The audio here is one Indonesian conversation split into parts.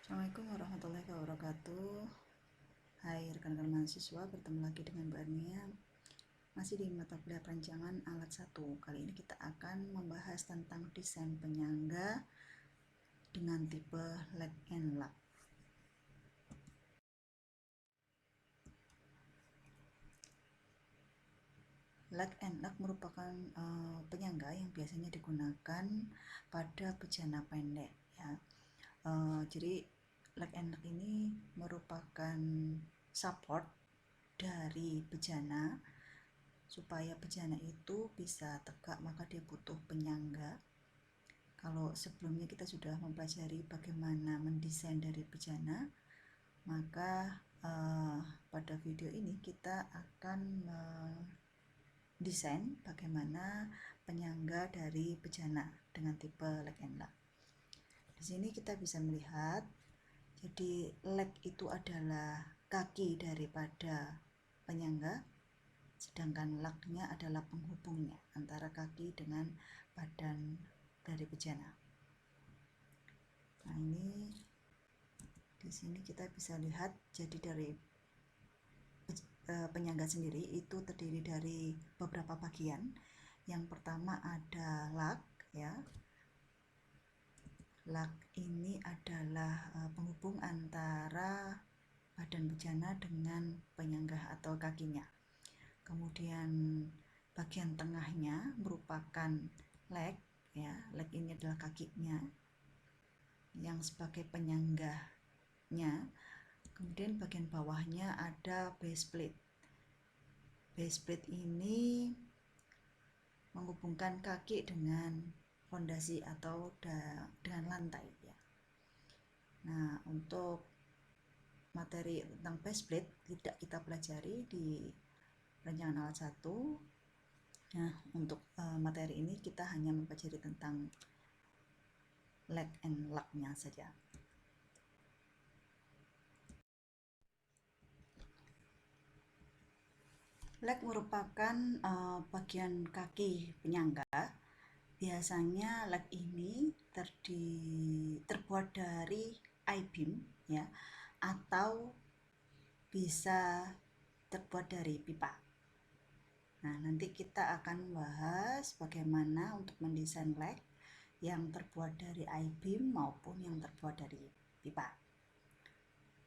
Assalamualaikum warahmatullahi wabarakatuh. Hai rekan-rekan mahasiswa, bertemu lagi dengan Mbak Nia. Masih di mata kuliah perancangan alat 1. Kali ini kita akan membahas tentang desain penyangga dengan tipe lag and lock. Lag and lock merupakan penyangga yang biasanya digunakan pada bejana pendek ya. Jadi lag and lock ini merupakan support dari bejana. Supaya bejana itu bisa tegak, maka dia butuh penyangga. Kalau sebelumnya kita sudah mempelajari bagaimana mendesain dari bejana, maka pada video ini kita akan mendesain bagaimana penyangga dari bejana dengan tipe lag and lock. Di sini kita bisa melihat, jadi lag itu adalah kaki daripada penyangga, sedangkan lock-nya adalah penghubungnya antara kaki dengan badan dari bejana. Nah, ini di sini kita bisa lihat, jadi dari penyangga sendiri itu terdiri dari beberapa bagian. Yang pertama ada lock ya. Lock ini adalah penghubung antara badan bejana dengan penyangga atau kakinya. Kemudian bagian tengahnya merupakan leg ya. Leg ini adalah kakinya yang sebagai penyangganya. Kemudian bagian bawahnya ada base plate. Base plate ini menghubungkan kaki dengan fondasi atau dengan lantai ya. Nah, untuk materi tentang base plate tidak kita pelajari di rancangan alat 1. Nah, untuk materi ini kita hanya mempelajari tentang lag and lock-nya saja. Lag merupakan bagian kaki penyangga. Biasanya lag ini terbuat dari I-beam ya, atau bisa terbuat dari pipa. Nah, nanti kita akan membahas bagaimana untuk mendesain lag yang terbuat dari I-beam maupun yang terbuat dari pipa.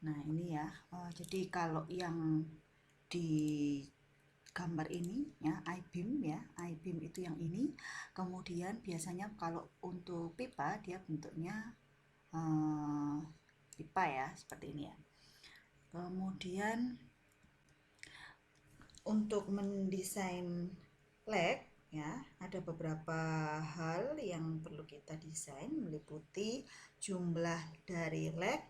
Nah, ini ya. Jadi kalau yang di gambar ini ya, I-beam ya, I-beam itu yang ini. Kemudian biasanya kalau untuk pipa dia bentuknya pipa ya, seperti ini ya. Kemudian untuk mendesain lag ya, ada beberapa hal yang perlu kita desain, meliputi jumlah dari lag.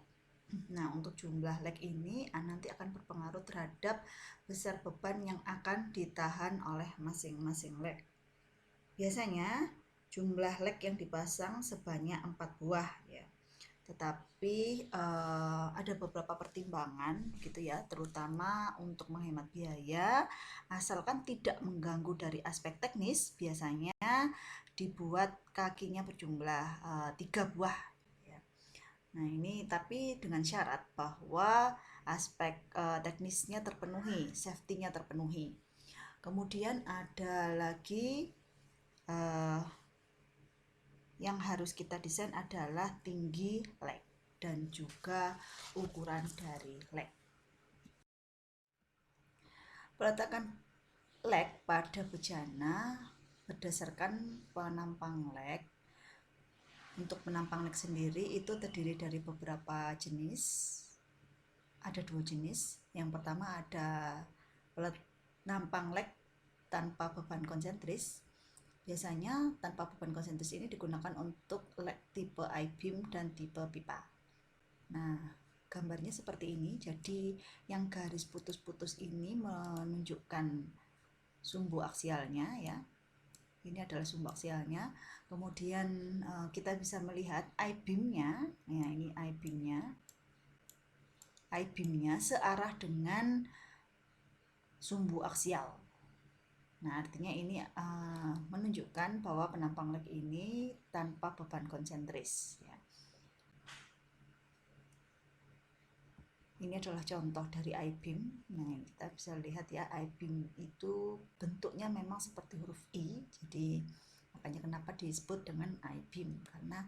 Nah, untuk jumlah lag ini nanti akan berpengaruh terhadap besar beban yang akan ditahan oleh masing-masing lag. Biasanya jumlah lag yang dipasang sebanyak 4 buah ya. Tetapi ada beberapa pertimbangan gitu ya, terutama untuk menghemat biaya, asalkan tidak mengganggu dari aspek teknis. Biasanya dibuat kakinya berjumlah 3 buah ya. Nah, ini tapi dengan syarat bahwa aspek teknisnya terpenuhi, safety-nya terpenuhi. Kemudian ada lagi yang harus kita desain adalah tinggi lag dan juga ukuran dari lag. Peletakan lag pada bejana berdasarkan penampang lag. Untuk penampang lag sendiri itu terdiri dari beberapa jenis. Ada 2 jenis. Yang pertama ada penampang lag tanpa beban konsentris. Biasanya tanpa beban konsentris ini digunakan untuk lag tipe I-beam dan tipe pipa. Nah, gambarnya seperti ini. Jadi yang garis putus-putus ini menunjukkan sumbu aksialnya ya. Ini adalah sumbu aksialnya. Kemudian kita bisa melihat I-beam-nya. Ya, ini I-beam-nya. I-beam-nya searah dengan sumbu aksial. Nah, artinya ini menunjukkan bahwa penampang lag ini tanpa beban konsentris ya. ini adalah contoh dari I-beam. Nah, kita bisa lihat ya, I-beam itu bentuknya memang seperti huruf I. Jadi makanya kenapa disebut dengan I-beam, karena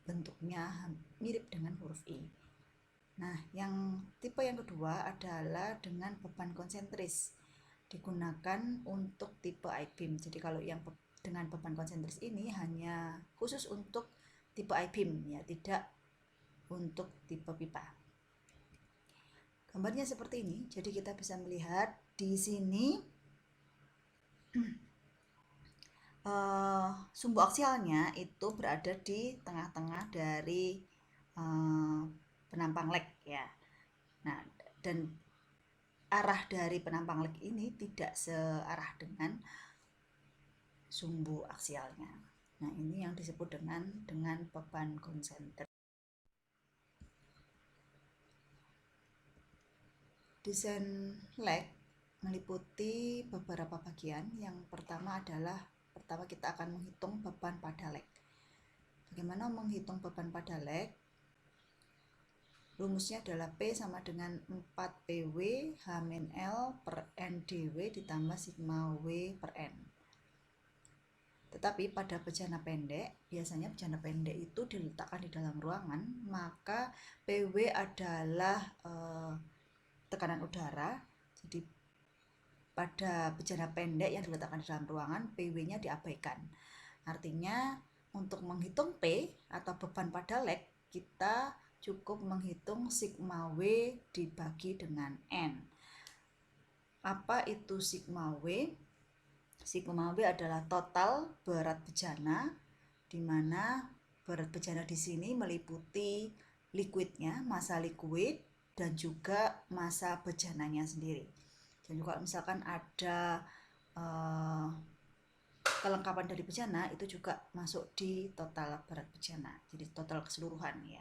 bentuknya mirip dengan huruf I. Nah, yang tipe yang kedua adalah dengan beban konsentris. Digunakan untuk tipe I-beam. Jadi kalau yang dengan beban konsentris ini hanya khusus untuk tipe I-beam ya, tidak untuk tipe pipa. Gambarnya seperti ini. Jadi kita bisa melihat di sini sumbu aksialnya itu berada di tengah-tengah dari penampang leg ya. Nah, dan arah dari penampang leg ini tidak searah dengan sumbu aksialnya. Nah, ini yang disebut dengan beban konsentris. Desain leg meliputi beberapa bagian. Yang pertama kita akan menghitung beban pada leg. Bagaimana menghitung beban pada leg? Rumusnya adalah P sama dengan 4PW H-L per N dW ditambah sigma W per N. Tetapi pada bejana pendek, biasanya bejana pendek itu diletakkan di dalam ruangan, maka PW adalah tekanan udara. Jadi pada bejana pendek yang diletakkan di dalam ruangan, PW-nya diabaikan. Artinya untuk menghitung P atau beban pada leg, kita cukup menghitung sigma W dibagi dengan N. Apa itu sigma W? Sigma W adalah total berat bejana, di mana berat bejana di sini meliputi liquidnya, massa liquid, dan juga massa bejananya sendiri. Jadi kalau misalkan ada kelengkapan dari bejana, itu juga masuk di total berat bejana, jadi total keseluruhan ya.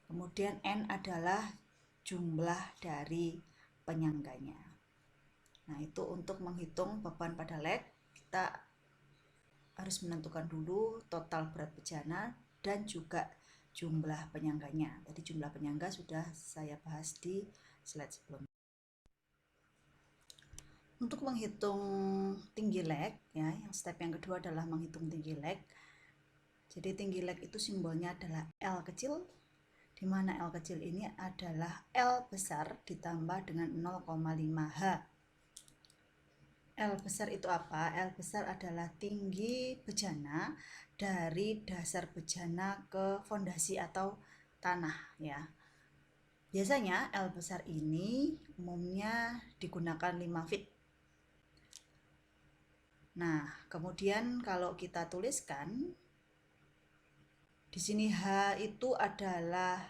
Kemudian N adalah jumlah dari penyangganya. Nah, itu untuk menghitung beban pada leg, kita harus menentukan dulu total berat bejana dan juga jumlah penyangganya. Tadi jumlah penyangga sudah saya bahas di slide sebelumnya. Untuk menghitung tinggi leg, ya, yang step yang kedua adalah menghitung tinggi leg. Jadi tinggi leg itu simbolnya adalah L kecil, di mana L kecil ini adalah L besar ditambah dengan 0,5 H. L besar itu apa? L besar adalah tinggi bejana dari dasar bejana ke fondasi atau tanah ya. Biasanya L besar ini umumnya digunakan 5 feet. Nah, kemudian kalau kita tuliskan di sini H itu adalah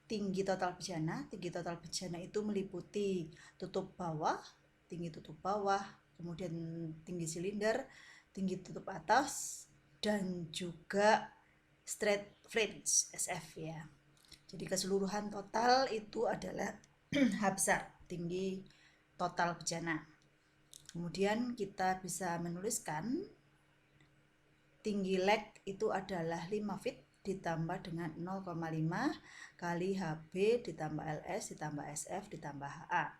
tinggi total bejana. Tinggi total bejana itu meliputi tutup bawah, tinggi tutup bawah, kemudian tinggi silinder, tinggi tutup atas, dan juga straight flange SF ya. Jadi keseluruhan total itu adalah H besar, tinggi total bejana. Kemudian kita bisa menuliskan tinggi leg itu adalah 5 feet ditambah dengan 0,5 kali HB ditambah LS ditambah SF ditambah HA.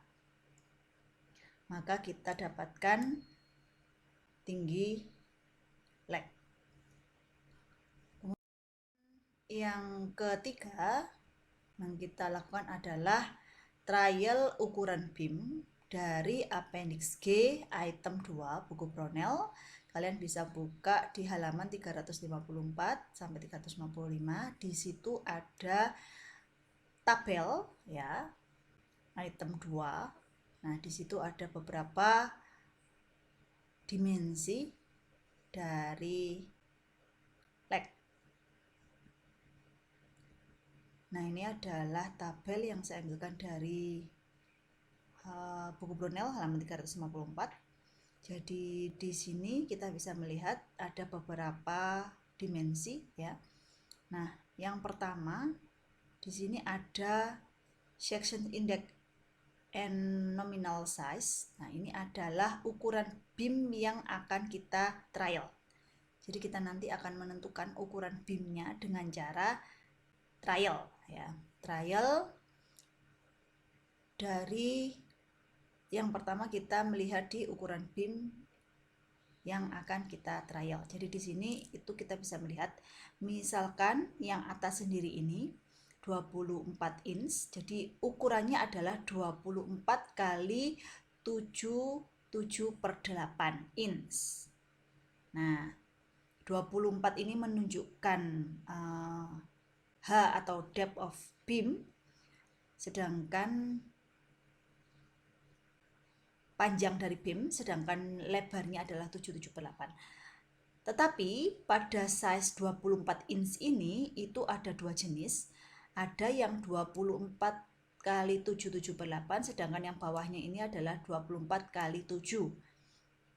Maka kita dapatkan tinggi leg. Yang ketiga yang kita lakukan adalah trial ukuran beam dari Appendix G item 2 buku Brownell. Kalian bisa buka di halaman 354 sampai 355. Di situ ada tabel ya, item 2. Nah, di situ ada beberapa dimensi dari leg. Nah, ini adalah tabel yang saya ambilkan dari buku Brownell halaman 354. Jadi di sini kita bisa melihat ada beberapa dimensi ya. Nah, yang pertama di sini ada section index and nominal size. Nah, ini adalah ukuran beam yang akan kita trial. Jadi kita nanti akan menentukan ukuran beamnya dengan cara trial ya. Trial dari yang pertama kita melihat di ukuran beam yang akan kita trial. Jadi di sini itu kita bisa melihat misalkan yang atas sendiri ini 24 inch. Jadi ukurannya adalah 24 kali 7/8 inch. Nah, 24 ini menunjukkan H atau depth of beam, sedangkan panjang dari beam, sedangkan lebarnya adalah 7/8. Tetapi pada size 24 inch ini itu ada dua jenis. Ada yang 24 kali 7/8, sedangkan yang bawahnya ini adalah 24 kali 7.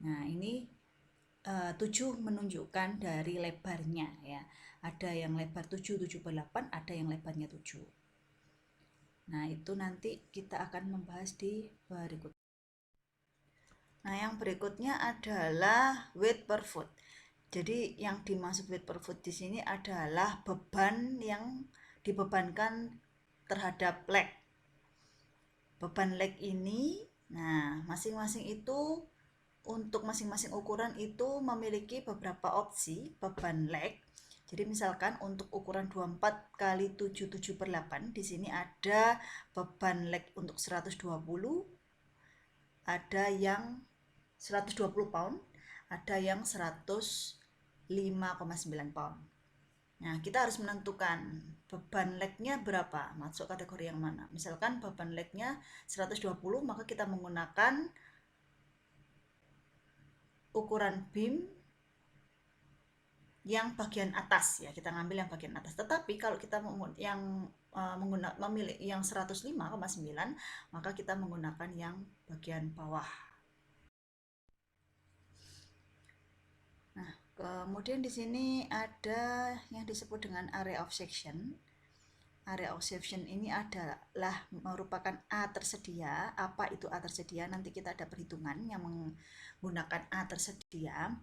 Nah, ini 7 menunjukkan dari lebarnya ya. Ada yang lebar 7/8, ada yang lebarnya 7. Nah, itu nanti kita akan membahas di berikut. Nah, yang berikutnya adalah weight per foot. Jadi yang dimaksud weight per foot di sini adalah beban yang dibebankan terhadap leg. Beban leg ini, nah masing-masing itu untuk masing-masing ukuran itu memiliki beberapa opsi beban leg. Jadi misalkan untuk ukuran 24 kali 7/8 di sini ada beban leg untuk 120, ada yang 120 pound, ada yang 105,9 pound. Nah, kita harus menentukan beban legnya berapa, masuk kategori yang mana. Misalkan beban legnya 120, maka kita menggunakan ukuran beam yang bagian atas ya, kita ngambil yang bagian atas. Tetapi kalau kita memilih yang 105,9, maka kita menggunakan yang bagian bawah. Nah, kemudian di sini ada yang disebut dengan area of section. Area of section ini adalah merupakan A tersedia. Apa itu A tersedia? Nanti kita ada perhitungan yang menggunakan A tersedia.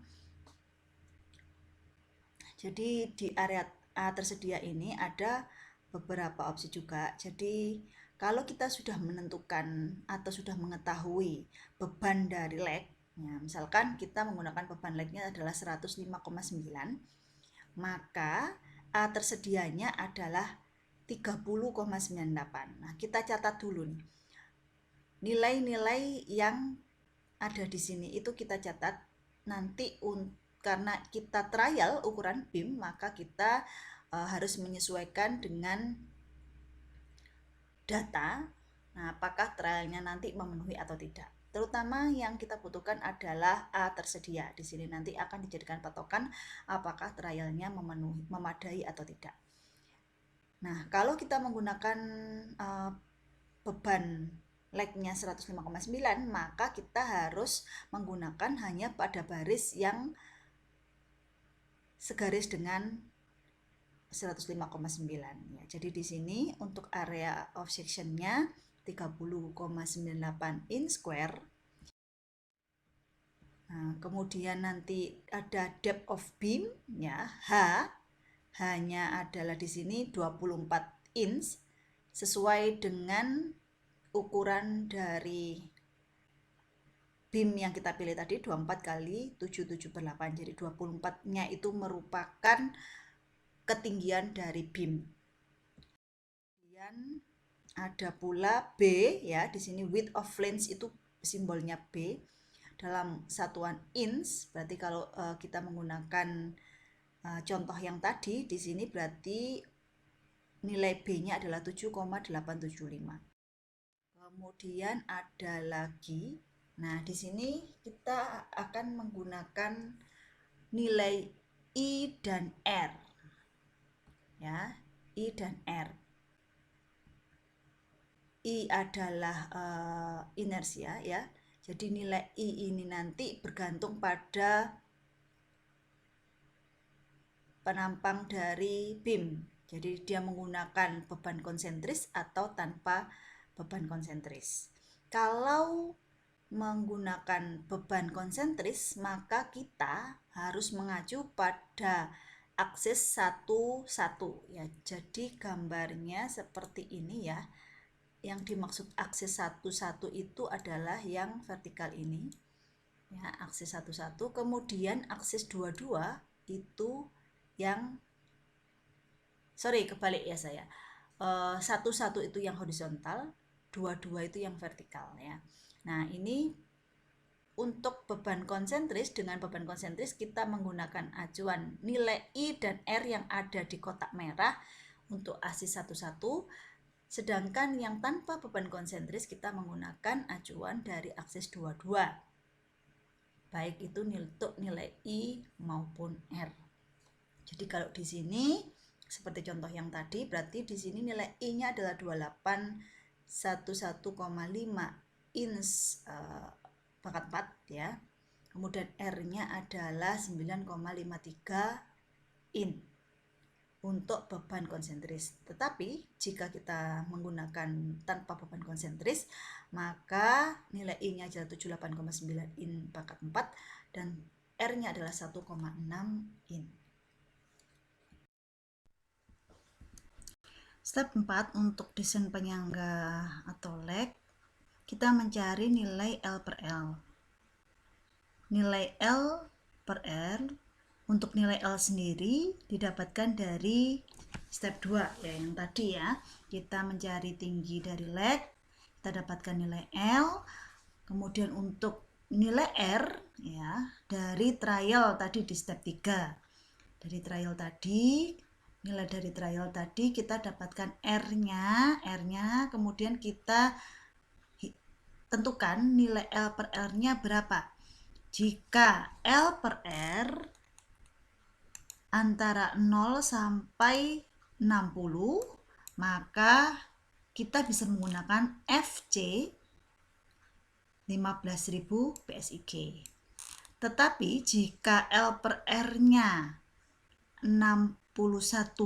Jadi di area A tersedia ini ada beberapa opsi juga. Jadi kalau kita sudah menentukan atau sudah mengetahui beban dari leg, ya, misalkan kita menggunakan beban legnya adalah 105,9, maka A tersedianya adalah 30,98. Nah, kita catat dulu nih. Nilai-nilai yang ada di sini itu kita catat nanti karena kita trial ukuran beam, maka kita harus menyesuaikan dengan data. Nah, apakah trialnya nanti memenuhi atau tidak. Terutama yang kita butuhkan adalah A tersedia. Di sini nanti akan dijadikan patokan apakah trialnya memadai atau tidak. Nah, kalau kita menggunakan beban legnya 105,9, maka kita harus menggunakan hanya pada baris yang segaris dengan 105,9 ya. Jadi di sini untuk area of section-nya 30,98 inch square. Nah, kemudian nanti ada depth of beam ya, H-nya adalah di sini 24 inch sesuai dengan ukuran dari beam yang kita pilih tadi 24 kali 7/8. Jadi 24-nya itu merupakan ketinggian dari beam. Kemudian ada pula B ya, di sini width of flange itu simbolnya B dalam satuan inch. Berarti kalau kita menggunakan contoh yang tadi di sini berarti nilai B-nya adalah 7,875. Kemudian ada lagi, nah di sini kita akan menggunakan nilai I dan R ya, I dan R. I adalah inersia ya, jadi nilai I ini nanti bergantung pada penampang dari beam. Jadi dia menggunakan beban konsentris atau tanpa beban konsentris. Kalau menggunakan beban konsentris, maka kita harus mengacu pada aksis 1, 1 ya. Jadi gambarnya seperti ini ya. Yang dimaksud aksis 1, 1 itu adalah yang vertikal ini. Ya, aksis 1, 1. Kemudian aksis 2, 2 itu yang kebalik ya saya. 1, 1 itu yang horizontal, 2, 2 itu yang vertikal ya. Nah, ini untuk beban konsentris, dengan beban konsentris kita menggunakan acuan nilai I dan R yang ada di kotak merah untuk aksis 1, 1. Sedangkan yang tanpa beban konsentris kita menggunakan acuan dari aksis 2, 2. Baik itu untuk nilai I maupun R. Jadi kalau di sini seperti contoh yang tadi, berarti di sini nilai I-nya adalah 2811,5 ins pangkat 4 ya. Kemudian R-nya adalah 9,53 in untuk beban konsentris. Tetapi jika kita menggunakan tanpa beban konsentris, maka nilai I-nya adalah 78,9 in pangkat 4 dan R-nya adalah 1,6 in. Step 4 untuk desain penyangga atau leg, kita mencari nilai L per L. Nilai L per R, untuk nilai L sendiri didapatkan dari step 2 ya, yang tadi ya. Kita mencari tinggi dari leg, kita dapatkan nilai L. Kemudian untuk nilai R ya, dari trial tadi di step 3. Dari trial tadi, nilai dari trial tadi kita dapatkan R-nya, kemudian kita tentukan nilai L per R-nya berapa. Jika L per R antara 0 sampai 60, maka kita bisa menggunakan FC 15.000 PSIG. Tetapi jika L per R-nya 61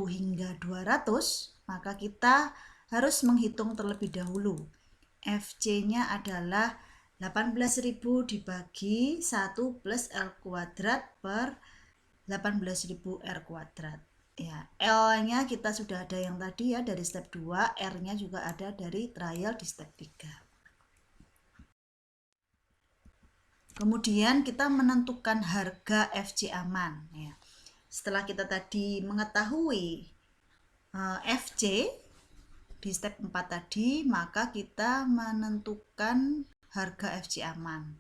hingga 200, maka kita harus menghitung terlebih dahulu. FC-nya adalah 18.000 dibagi 1 plus L kuadrat per 18.000 R kuadrat. Ya, L-nya kita sudah ada yang tadi ya dari step 2, R-nya juga ada dari trial di step 3. Kemudian kita menentukan harga FC aman ya. Setelah kita tadi mengetahui FC di step 4 tadi, maka kita menentukan harga FC aman.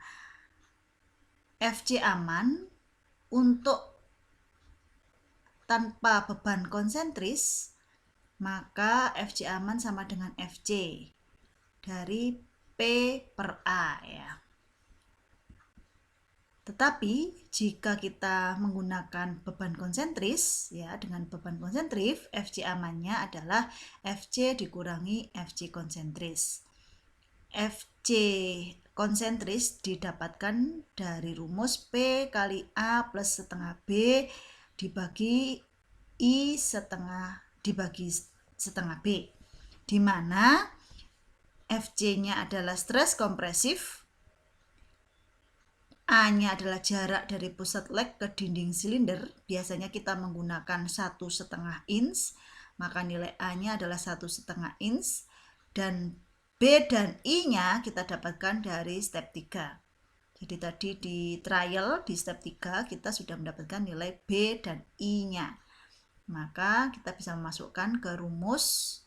FC aman untuk tanpa beban konsentris, maka FC aman sama dengan FC dari P per A ya. Tetapi jika kita menggunakan beban konsentris ya, dengan beban konsentris FC amannya adalah FC dikurangi FC konsentris. FC konsentris didapatkan dari rumus P kali A plus setengah B dibagi I dibagi setengah B, di mana FC-nya adalah stres kompresif, A-nya adalah jarak dari pusat leg ke dinding silinder. Biasanya kita menggunakan 1,5 inch, maka nilai A-nya adalah 1,5 inch, dan B dan I-nya kita dapatkan dari step 3. Jadi tadi di trial di step 3 kita sudah mendapatkan nilai B dan I-nya. Maka kita bisa memasukkan ke rumus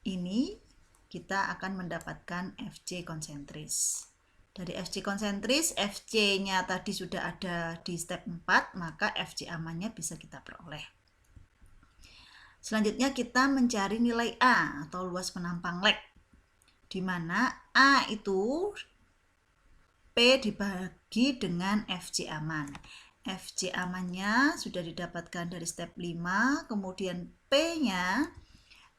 ini, kita akan mendapatkan FC konsentris. Dari FC konsentris, FC-nya tadi sudah ada di step 4, maka FC amannya bisa kita peroleh. Selanjutnya kita mencari nilai A atau luas penampang leg, di mana A itu P dibagi dengan FC aman. FC amannya sudah didapatkan dari step 5, kemudian P-nya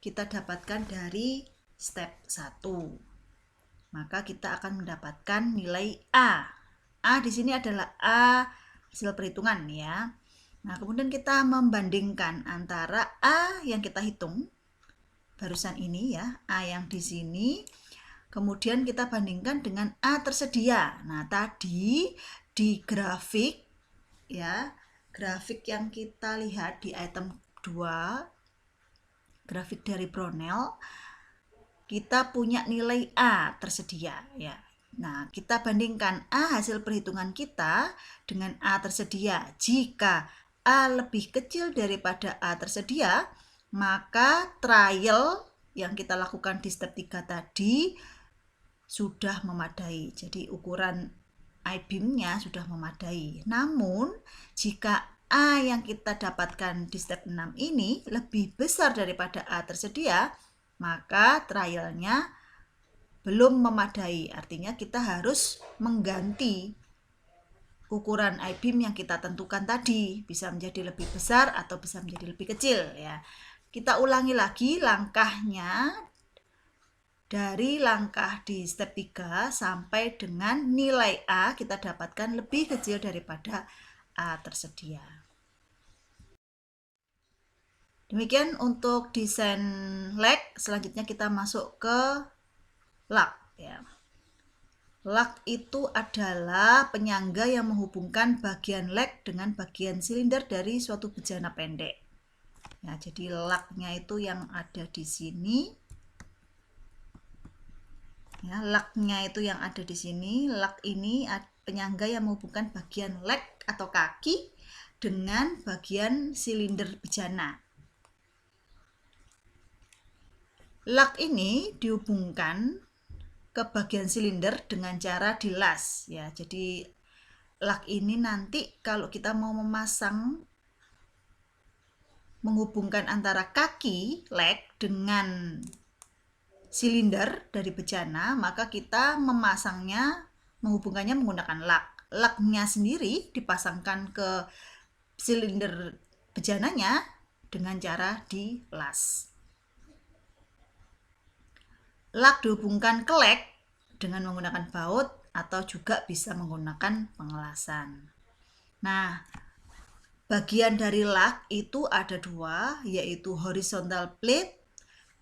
kita dapatkan dari step 1. Maka kita akan mendapatkan nilai A. A di sini adalah A hasil perhitungan ya. Nah, kemudian kita membandingkan antara A yang kita hitung barusan ini ya, A yang di sini, kemudian kita bandingkan dengan A tersedia. Nah, tadi di grafik ya, grafik yang kita lihat di item 2, grafik dari Brownell, kita punya nilai A tersedia ya. Nah, kita bandingkan A hasil perhitungan kita dengan A tersedia. Jika A lebih kecil daripada A tersedia, maka trial yang kita lakukan di step 3 tadi sudah memadai. Jadi ukuran I-beam-nya sudah memadai. Namun, jika A yang kita dapatkan di step 6 ini lebih besar daripada A tersedia, maka trialnya belum memadai. Artinya kita harus mengganti ukuran I-beam yang kita tentukan tadi. Bisa menjadi lebih besar atau bisa menjadi lebih kecil ya. Kita ulangi lagi langkahnya. Dari langkah di step 3 sampai dengan nilai A kita dapatkan lebih kecil daripada A tersedia. Demikian untuk desain leg. Selanjutnya kita masuk ke lug ya. Lug itu adalah penyangga yang menghubungkan bagian leg dengan bagian silinder dari suatu bejana pendek. Ya, jadi lugnya itu yang ada di sini. Ya, lugnya itu yang ada di sini. Lug ini penyangga yang menghubungkan bagian leg atau kaki dengan bagian silinder bejana. Lug ini dihubungkan ke bagian silinder dengan cara dilas ya. Jadi lug ini nanti kalau kita mau memasang menghubungkan antara kaki leg dengan silinder dari bejana, maka kita menghubungkannya menggunakan lug. Lugnya sendiri dipasangkan ke silinder bejananya dengan cara dilas. Lug dihubungkan ke leg dengan menggunakan baut atau juga bisa menggunakan pengelasan. Nah, bagian dari lug itu ada dua, yaitu horizontal plate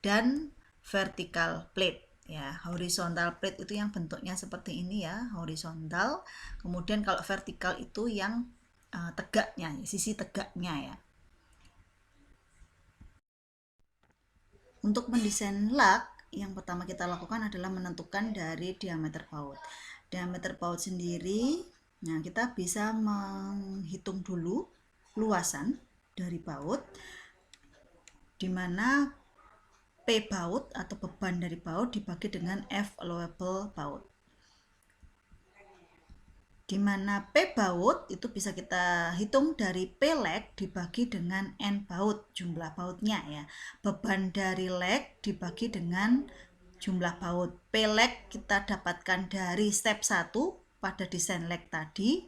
dan vertical plate ya. Horizontal plate itu yang bentuknya seperti ini ya, horizontal. Kemudian kalau vertikal itu yang tegaknya, sisi tegaknya ya. Untuk mendesain lug, yang pertama kita lakukan adalah menentukan dari diameter baut. Diameter baut sendiri, nah kita bisa menghitung dulu luasan dari baut, di mana P baut atau beban dari baut dibagi dengan F allowable baut. Di mana P baut itu bisa kita hitung dari P leg dibagi dengan N baut, jumlah bautnya ya. Beban dari leg dibagi dengan jumlah baut. P leg kita dapatkan dari step 1 pada desain leg tadi.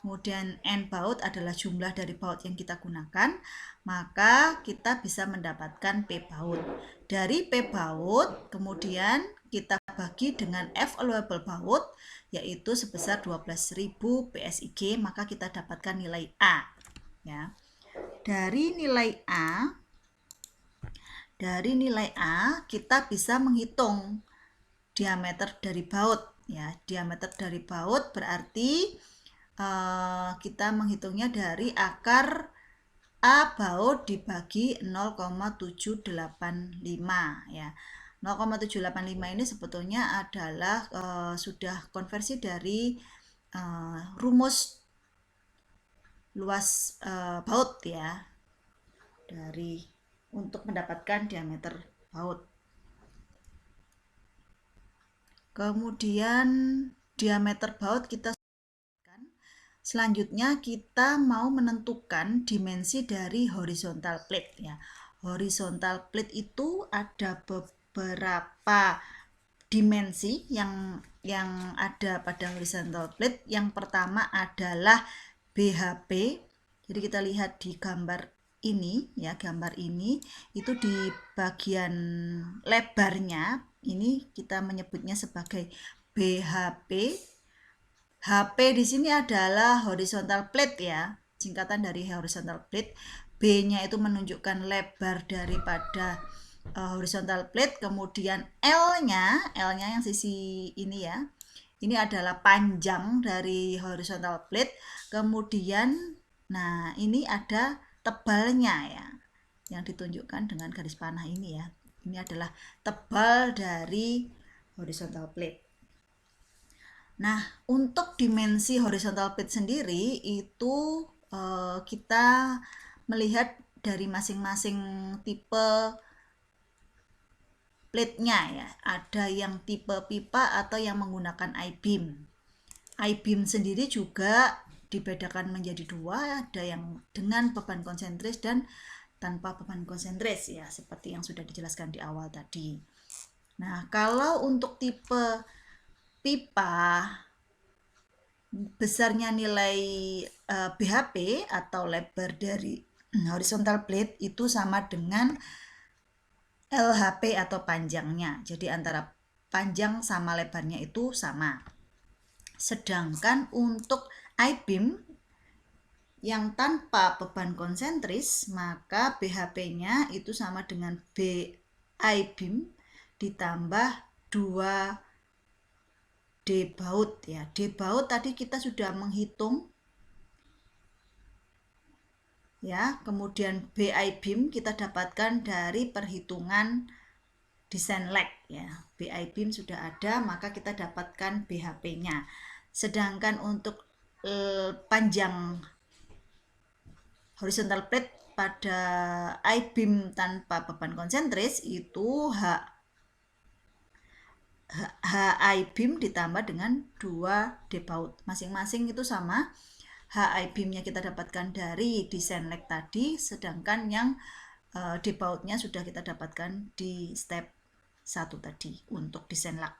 Kemudian N baut adalah jumlah dari baut yang kita gunakan, maka kita bisa mendapatkan P baut. Dari P baut, kemudian kita bagi dengan F allowable baut, yaitu sebesar 12.000 PSIG, maka kita dapatkan nilai A. Ya. Dari nilai A kita bisa menghitung diameter dari baut. Ya, diameter dari baut berarti kita menghitungnya dari akar A baut dibagi 0,785 ya. 0,785 ini sebetulnya adalah sudah konversi dari rumus luas baut ya, dari untuk mendapatkan diameter baut. Kemudian diameter baut kita selanjutnya kita mau menentukan dimensi dari horizontal plate ya. Horizontal plate itu ada beberapa dimensi yang ada pada horizontal plate. Yang pertama adalah BHP. Jadi kita lihat di gambar ini ya, gambar ini itu di bagian lebarnya ini kita menyebutnya sebagai BHP. HP di sini adalah horizontal plate ya, singkatan dari horizontal plate. B-nya itu menunjukkan lebar daripada horizontal plate, kemudian L-nya yang sisi ini ya, ini adalah panjang dari horizontal plate, kemudian Nah, ini ada tebalnya ya, yang ditunjukkan dengan garis panah ini ya. Ini adalah tebal dari horizontal plate. Nah, untuk dimensi horizontal plate sendiri itu kita melihat dari masing-masing tipe plate-nya ya. Ada yang tipe pipa atau yang menggunakan I-beam. I-beam sendiri juga dibedakan menjadi dua, ada yang dengan beban konsentris dan tanpa beban konsentris ya, seperti yang sudah dijelaskan di awal tadi. Nah, kalau untuk tipe pipa, besarnya nilai BHP atau lebar dari horizontal plate itu sama dengan LHP atau panjangnya. Jadi antara panjang sama lebarnya itu sama. Sedangkan untuk I-beam yang tanpa beban konsentris, maka BHP-nya itu sama dengan B I-beam ditambah 2 D baut ya. D baut tadi kita sudah menghitung ya. Kemudian B I-beam kita dapatkan dari perhitungan desain leg ya. B I-beam sudah ada, maka kita dapatkan BHP-nya. Sedangkan untuk panjang horizontal plate pada I-beam tanpa beban konsentris itu I-beam ditambah dengan 2 D baut. Masing-masing itu sama. I-beam-nya kita dapatkan dari desain leg tadi, sedangkan yang D bautnya sudah kita dapatkan di step 1 tadi untuk desain leg.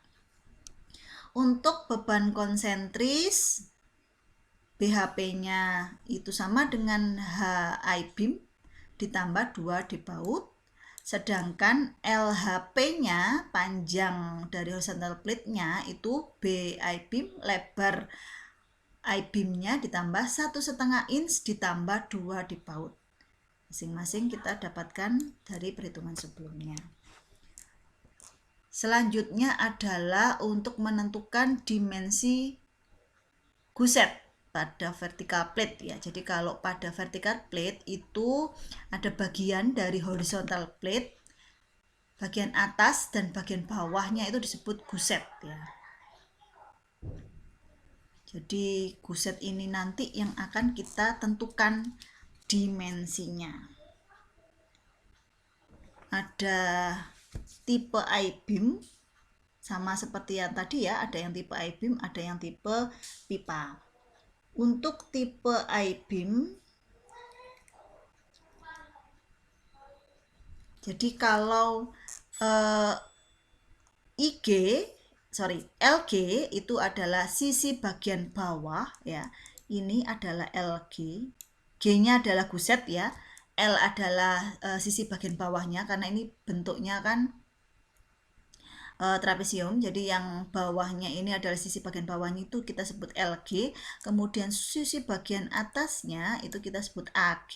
Untuk beban konsentris, BHP-nya itu sama dengan I-beam ditambah 2 D baut. Sedangkan LHP-nya, panjang dari horizontal plate-nya itu B I-beam, lebar I-beam-nya ditambah 1,5 inch ditambah 2 D baut. Masing-masing kita dapatkan dari perhitungan sebelumnya. Selanjutnya adalah untuk menentukan dimensi guset pada vertical plate ya. Jadi kalau pada vertical plate itu ada bagian dari horizontal plate, bagian atas dan bagian bawahnya itu disebut guset ya. Jadi guset ini nanti yang akan kita tentukan dimensinya. Ada tipe I-beam sama seperti yang tadi ya, ada yang tipe I-beam, ada yang tipe pipa. Untuk tipe I-beam, jadi kalau LG itu adalah sisi bagian bawah ya. Ini adalah LG. G-nya adalah guset ya. L adalah sisi bagian bawahnya karena ini bentuknya kan trapesium. Jadi yang bawahnya ini adalah sisi bagian bawahnya itu kita sebut LG. Kemudian sisi bagian atasnya itu kita sebut AG.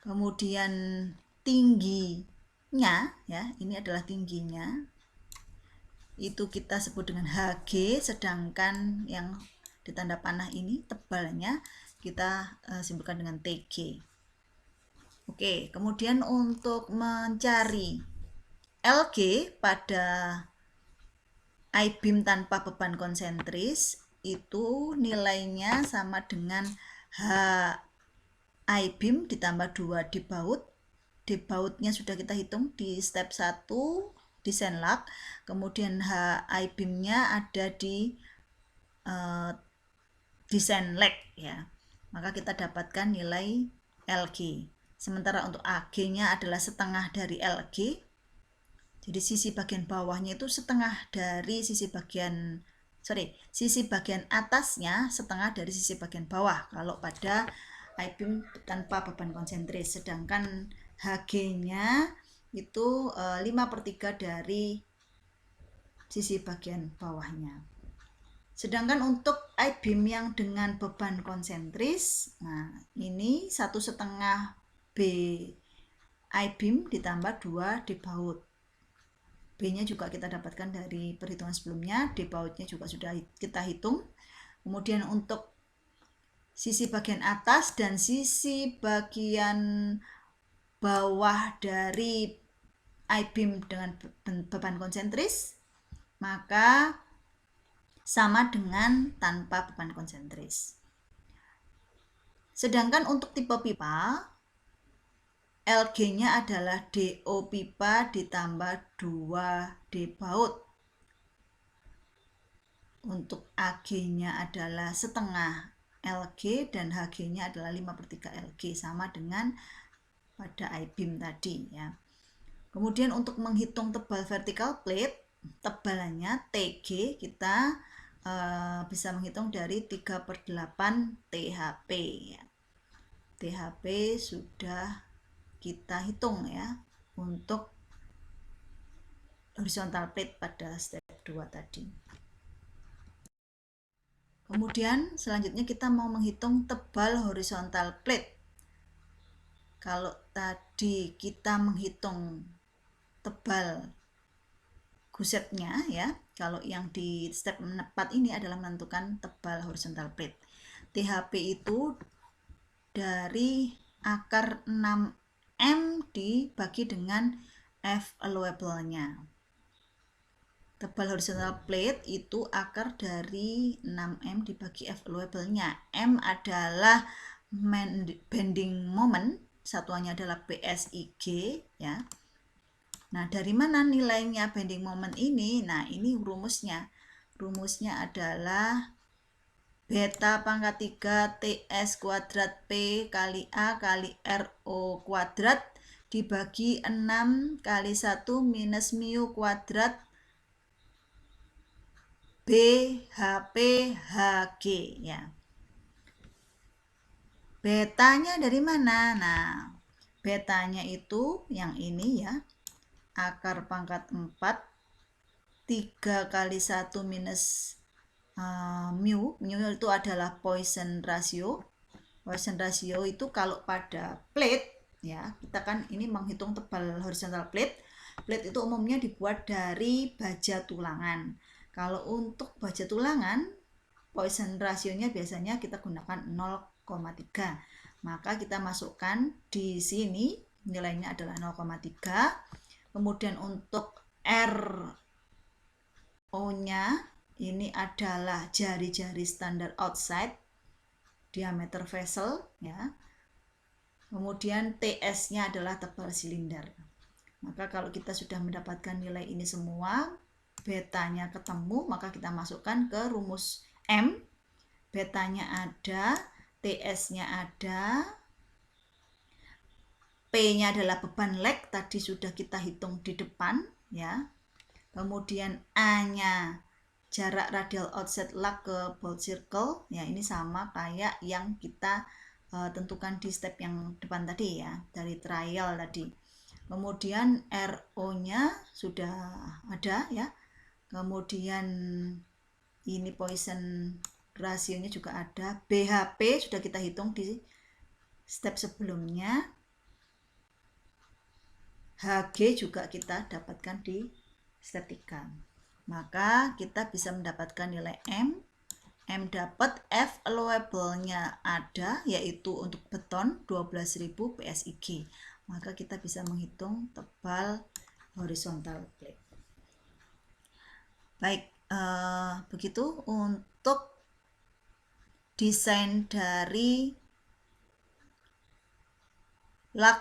Kemudian tingginya ya, ini adalah tingginya. Itu kita sebut dengan HG, sedangkan yang ditanda panah ini tebalnya kita simpulkan dengan TG. Oke, kemudian untuk mencari LG pada I-beam tanpa beban konsentris itu nilainya sama dengan I-beam ditambah 2 D baut. D bautnya sudah kita hitung di step 1 desain leg. Kemudian I-beam-nya ada di desain leg ya. Maka kita dapatkan nilai LG. Sementara untuk AG-nya adalah setengah dari LG. Jadi sisi bagian bawahnya itu setengah dari sisi bagian atasnya setengah dari sisi bagian bawah kalau pada I-beam tanpa beban konsentris. Sedangkan HG-nya itu 5/3 dari sisi bagian bawahnya. Sedangkan untuk I-beam yang dengan beban konsentris, nah ini 1,5 B I-beam ditambah 2 D baut. B-nya juga kita dapatkan dari perhitungan sebelumnya, D bautnya juga sudah kita hitung. Kemudian untuk sisi bagian atas dan sisi bagian bawah dari I-beam dengan beban konsentris, maka sama dengan tanpa beban konsentris. Sedangkan untuk tipe pipa, LG-nya adalah DO pipa ditambah 2D baut. Untuk AG-nya adalah setengah LG dan HG-nya adalah 5/3 LG, sama dengan pada I-beam tadi ya. Kemudian untuk menghitung tebal vertical plate, tebalannya TG kita bisa menghitung dari 3/8 THP ya. THP sudah kita hitung ya untuk horizontal plate pada step 2 tadi. Kemudian selanjutnya kita mau menghitung tebal horizontal plate. Kalau tadi kita menghitung tebal gusetnya ya, kalau yang di step 4 ini adalah menentukan tebal horizontal plate. THP itu dari akar 6M dibagi dengan F allowable-nya. Tebal horizontal plate itu akar dari 6M dibagi F allowable-nya. M adalah bending moment, satuannya adalah PSIG ya. Nah, dari mana nilainya bending moment ini? Nah, ini rumusnya. Rumusnya adalah beta pangkat 3 TS kuadrat P kali A kali RO kuadrat dibagi 6 kali 1 minus mu kuadrat BHPHG ya. Betanya dari mana? Nah, betanya itu yang ini ya. Akar pangkat 4 3 kali 1 minus mu. Mu itu adalah Poisson ratio. Poisson ratio itu kalau pada plate ya, kita kan ini menghitung tebal horizontal plate. Plate itu umumnya dibuat dari baja tulangan. Kalau untuk baja tulangan, Poisson rasionya biasanya kita gunakan 0,3. Maka kita masukkan di sini nilainya adalah 0,3. Kemudian untuk RO-nya ini adalah jari-jari standar outside diameter vessel ya. Kemudian TS-nya adalah tebal silinder. Maka kalau kita sudah mendapatkan nilai ini semua, betanya ketemu, maka kita masukkan ke rumus M. Betanya ada, TS-nya ada, P-nya adalah beban leg, tadi sudah kita hitung di depan ya. Kemudian A-nya jarak radial outside lug ke bolt circle, ya ini sama kayak yang kita tentukan di step yang depan tadi ya, dari trial tadi. Kemudian RO-nya sudah ada ya. Kemudian ini Poisson rasionya juga ada. BHP sudah kita hitung di step sebelumnya. HG juga kita dapatkan di step 3. Maka kita bisa mendapatkan nilai M. M dapat, F allowable-nya ada, yaitu untuk beton 12.000 PSIG. Maka kita bisa menghitung tebal horizontal plate. Baik, begitu untuk desain dari lug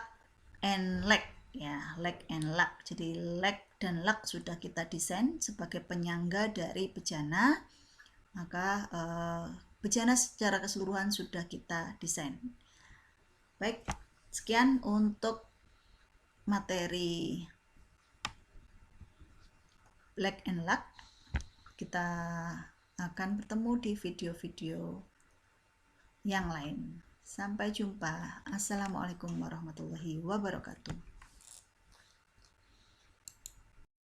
and leg ya, leg and lug. Jadi leg dan lug sudah kita desain sebagai penyangga dari bejana. Maka bejana secara keseluruhan sudah kita desain. Baik, sekian untuk materi leg and lug. Kita akan bertemu di video-video yang lain. Sampai jumpa. Assalamualaikum warahmatullahi wabarakatuh.